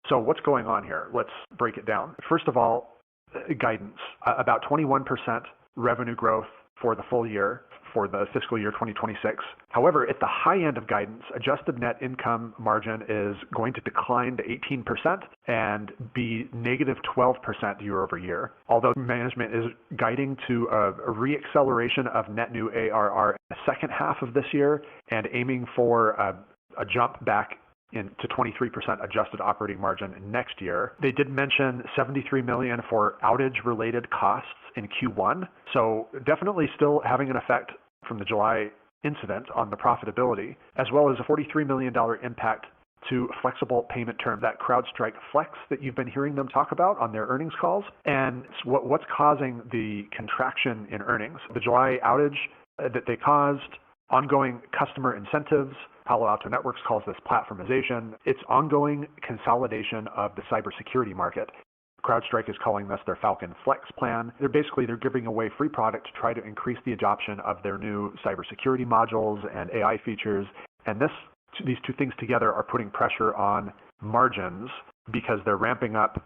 So what's going on here? Let's break it down. First of all, guidance. About 21% revenue growth for the full year for the fiscal year 2026. However, at the high end of guidance, adjusted net income margin is going to decline to 18% and be negative 12% year over year. Although management is guiding to a reacceleration of net new ARR in the second half of this year and aiming for a jump back to 23% adjusted operating margin next year. They did mention $73 million for outage-related costs in Q1, so definitely still having an effect from the July incident on the profitability, as well as a $43 million impact to flexible payment term, that CrowdStrike Flex that you've been hearing them talk about on their earnings calls. And what's causing the contraction in earnings? The July outage that they caused, ongoing customer incentives. Palo Alto Networks calls this platformization. It's ongoing consolidation of the cybersecurity market. CrowdStrike is calling this their Falcon Flex plan. They're giving away free product to try to increase the adoption of their new cybersecurity modules and AI features. And these two things together are putting pressure on margins because they're ramping up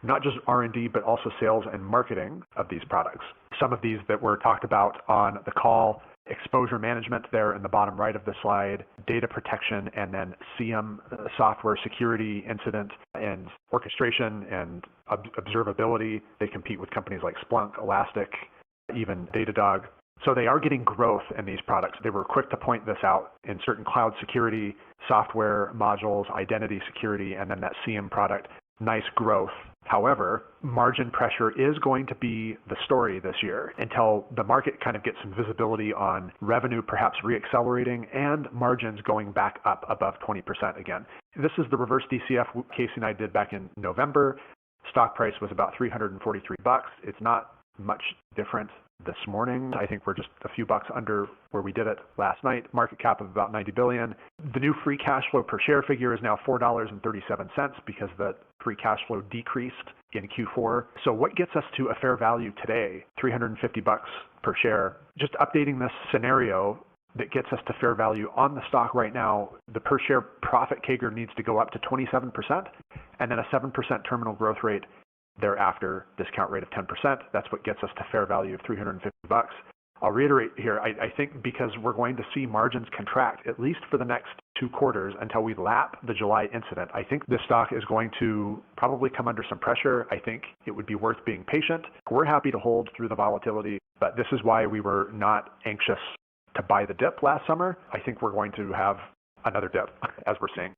not just R&D, but also sales and marketing of these products. Some of these that were talked about on the call: exposure management there in the bottom right of the slide, data protection, and then CM, software security incident and orchestration and observability. They compete with companies like Splunk, Elastic, even Datadog. So they are getting growth in these products. They were quick to point this out in certain cloud security, software modules, identity security, and then that CM product. Nice growth. However, margin pressure is going to be the story this year until the market kind of gets some visibility on revenue perhaps reaccelerating and margins going back up above 20% again. This is the reverse DCF Casey and I did back in November. Stock price was about $343. It's not much different this morning. I think we're just a few bucks under where we did it last night. Market cap of about 90 billion. The new free cash flow per share figure is now $4.37 because the free cash flow decreased in Q4. So what gets us to a fair value today? $350 per share. Just updating this scenario that gets us to fair value on the stock right now, the per share profit CAGR needs to go up to 27% and then a 7% terminal growth rate thereafter, discount rate of 10%. That's what gets us to fair value of $350. I'll reiterate here, I think because we're going to see margins contract, at least for the next 2 quarters until we lap the July incident, I think this stock is going to probably come under some pressure. I think it would be worth being patient. We're happy to hold through the volatility, but this is why we were not anxious to buy the dip last summer. I think we're going to have another dip, as we're seeing.